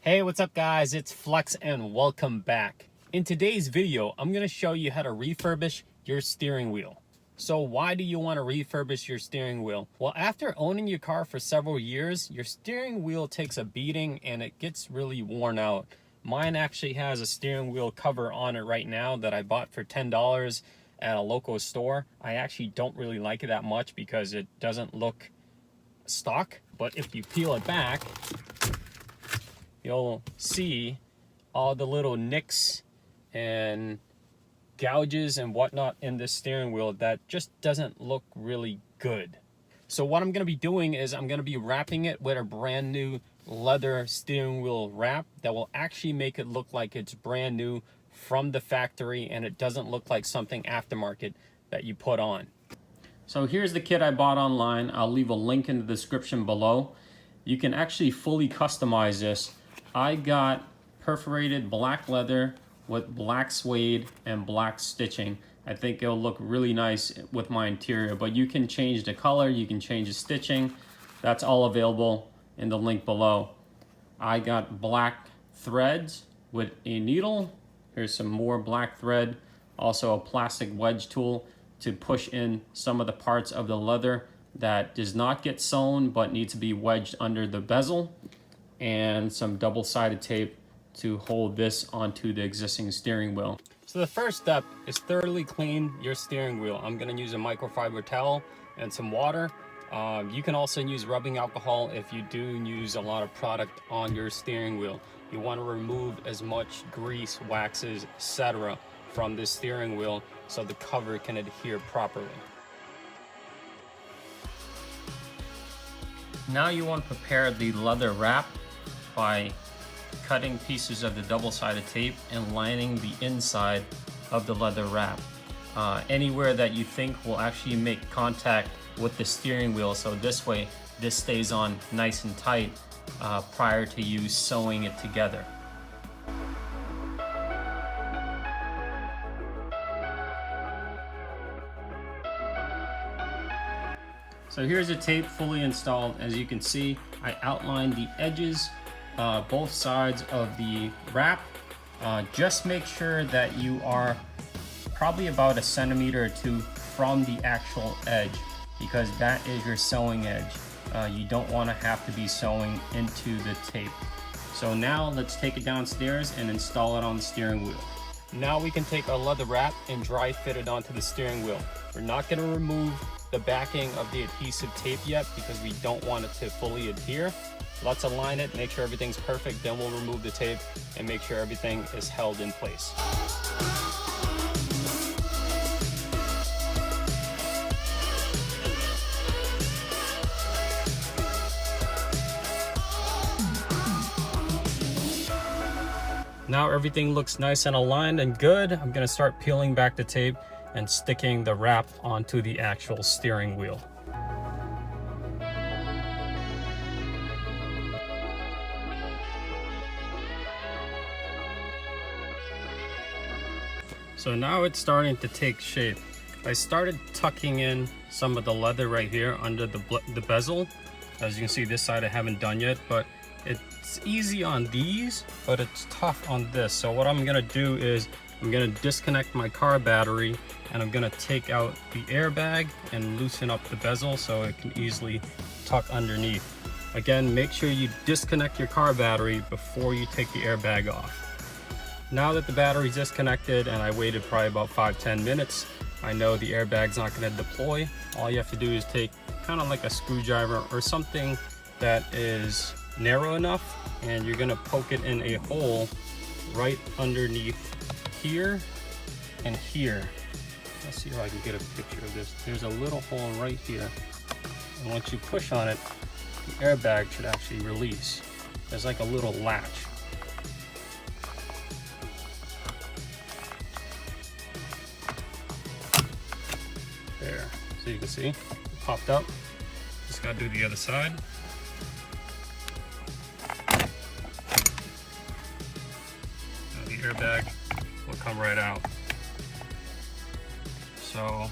Hey, what's up guys? It's Flex and welcome back. In today's video, I'm going to show you how to refurbish your steering wheel. So why do you want to refurbish your steering wheel? Well, after owning your car for several years, your steering wheel takes a beating and it gets really worn out. Mine actually has a steering wheel cover on it right now that I bought for $10 at a local store. I actually don't really like it that much because it doesn't look stock, but if you peel it back, you'll see all the little nicks and gouges and whatnot in this steering wheel that just doesn't look really good. So what I'm going to be doing is I'm going to be wrapping it with a brand new leather steering wheel wrap that will actually make it look like it's brand new from the factory and it doesn't look like something aftermarket that you put on. So here's the kit I bought online. I'll leave a link in the description below. You can actually fully customize this. I got perforated black leather with black suede and black stitching. I think it'll look really nice with my interior, but you can change the color, you can change the stitching. That's all available in the link below. I got black threads with a needle. Here's some more black thread. Also a plastic wedge tool to push in some of the parts of the leather that does not get sewn but needs to be wedged under the bezel. And some double-sided tape to hold this onto the existing steering wheel. So the first step is thoroughly clean your steering wheel. I'm going to use a microfiber towel and some water. You can also use rubbing alcohol if you do use a lot of product on your steering wheel. You want to remove as much grease, waxes, etc. from this steering wheel so the cover can adhere properly. Now you want to prepare the leather wrap by cutting pieces of the double-sided tape and lining the inside of the leather wrap. Anywhere that you think will actually make contact with the steering wheel, so this way this stays on nice and tight prior to you sewing it together. So here's the tape fully installed. As you can see, I outlined the edges, both sides of the wrap. Just make sure that you are probably about 1 centimeter or 2 from the actual edge, because that is your sewing edge. You don't want to have to be sewing into the tape. So now let's take it downstairs and install it on the steering wheel. Now we can take our leather wrap and dry fit it onto the steering wheel. We're not going to remove the backing of the adhesive tape yet because we don't want it to fully adhere. Let's align it, make sure everything's perfect, then we'll remove the tape and make sure everything is held in place. Now everything looks nice and aligned and good. I'm going to start peeling back the tape and sticking the wrap onto the actual steering wheel. So now it's starting to take shape. I started tucking in some of the leather right here under the bezel. As you can see, this side I haven't done yet, but it's easy on these, but it's tough on this. So what I'm gonna do is I'm gonna disconnect my car battery and I'm gonna take out the airbag and loosen up the bezel so it can easily tuck underneath. Again, make sure you disconnect your car battery before you take the airbag off. Now that the battery's disconnected and I waited probably about 5-10 minutes, I know the airbag's not going to deploy. All you have to do is take kind of like a screwdriver or something that is narrow enough, and you're going to poke it in a hole right underneath here and here. Let's see if I can get a picture of this. There's a little hole right here, and once you push on it, the airbag should actually release. There's like a little latch. There, so you can see, it popped up. Just gotta do the other side. Now the airbag will come right out. So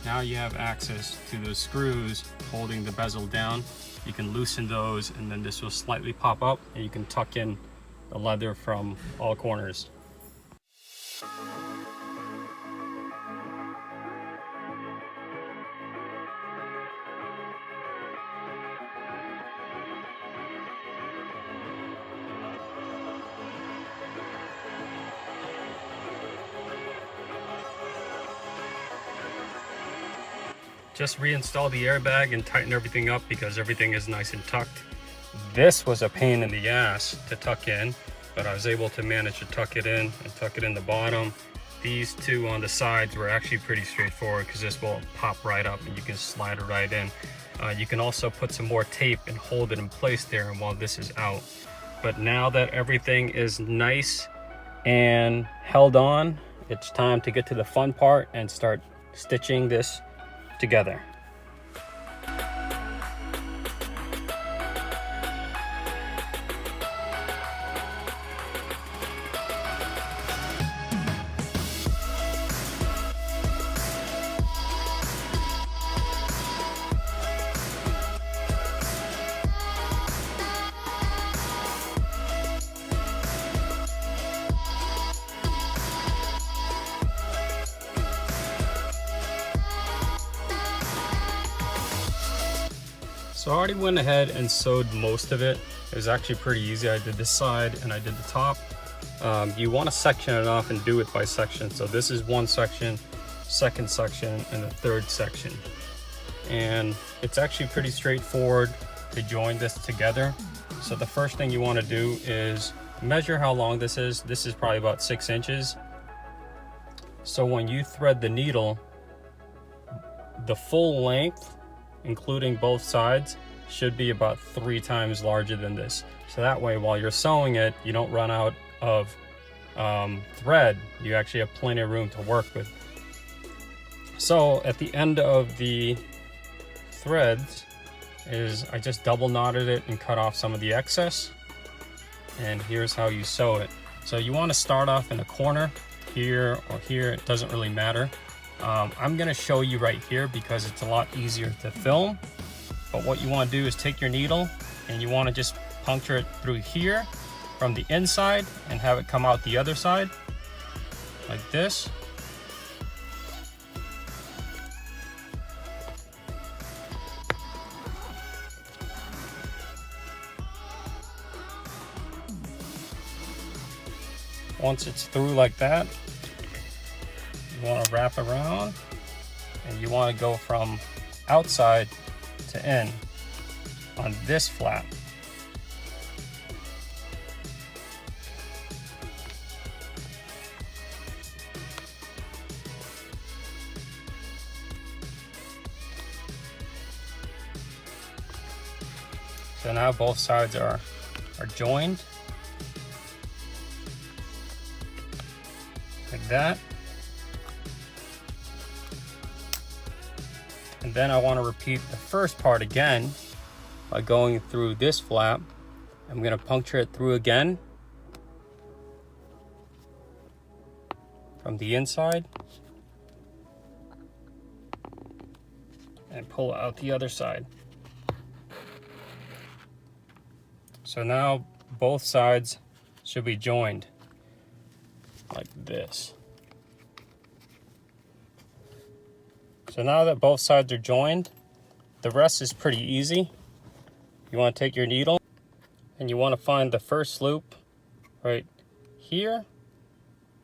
now you have access to the screws holding the bezel down you can loosen those, and then this will slightly pop up and you can tuck in the leather from all corners. Just reinstall the airbag and tighten everything up because everything is nice and tucked. This was a pain in the ass to tuck in, but I was able to manage to tuck it in and tuck it in the bottom. These two on the sides were actually pretty straightforward because this will pop right up and you can slide it right in. You can also put some more tape and hold it in place there while this is out. But now that everything is nice and held on, it's time to get to the fun part and start stitching this together. So I already went ahead and sewed most of it. It was actually pretty easy. I did this side and I did the top. You want to section it off and do it by section. So this is one section, second section, and the third section. And it's actually pretty straightforward to join this together. So the first thing you want to do is measure how long this is. This is probably about 6 inches. So when you thread the needle, the full length, including both sides, should be about 3 times larger than this. So that way, while you're sewing it, you don't run out of thread. You actually have plenty of room to work with. So at the end of the threads I just double knotted it and cut off some of the excess. And here's how you sew it. So you want to start off in a corner here or here, it doesn't really matter. I'm going to show you right here because it's a lot easier to film. But what you want to do is take your needle and you want to just puncture it through here from the inside and have it come out the other side like this. Once it's through like that, you want to wrap around and you want to go from outside to in on this flap. So now both sides are joined like that. And then I want to repeat the first part again by going through this flap. I'm going to puncture it through again from the inside and pull out the other side. So now both sides should be joined like this. So now that both sides are joined, the rest is pretty easy. You want to take your needle and you want to find the first loop right here,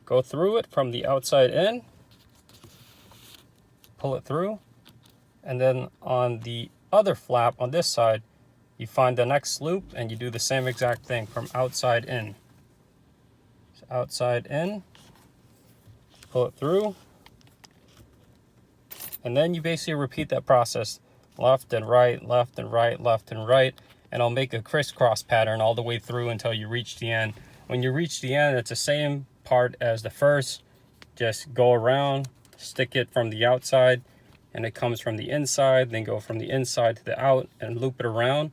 go through it from the outside in, pull it through, and then on the other flap on this side, you find the next loop and you do the same exact thing from outside in. So outside in, pull it through, and then you basically repeat that process left and right, left and right, left and right, and I'll make a crisscross pattern all the way through until you reach the end. When you reach the end, it's the same part as the first. Just go around, stick it from the outside, and it comes from the inside, then go from the inside to the out and loop it around,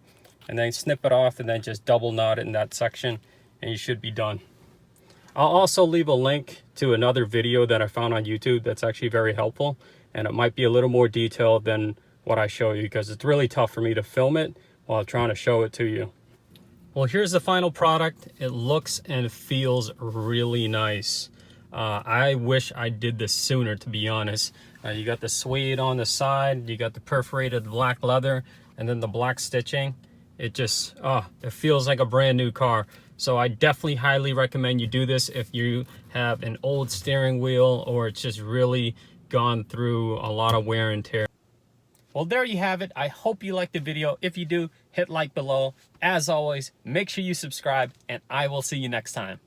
and then snip it off and then just double knot it in that section, and you should be done. I'll also leave a link to another video that I found on YouTube that's actually very helpful, and it might be a little more detailed than what I show you because it's really tough for me to film it, while trying to show it to you. Well, here's the final product. It looks and feels really nice. I wish I did this sooner, to be honest. You got the suede on the side, you got the perforated black leather, and then the black stitching. It just, it feels like a brand new car. So I definitely highly recommend you do this if you have an old steering wheel or it's just really gone through a lot of wear and tear. Well, there you have it. I hope you liked the video. If you do, hit like below. As always, make sure you subscribe, and I will see you next time.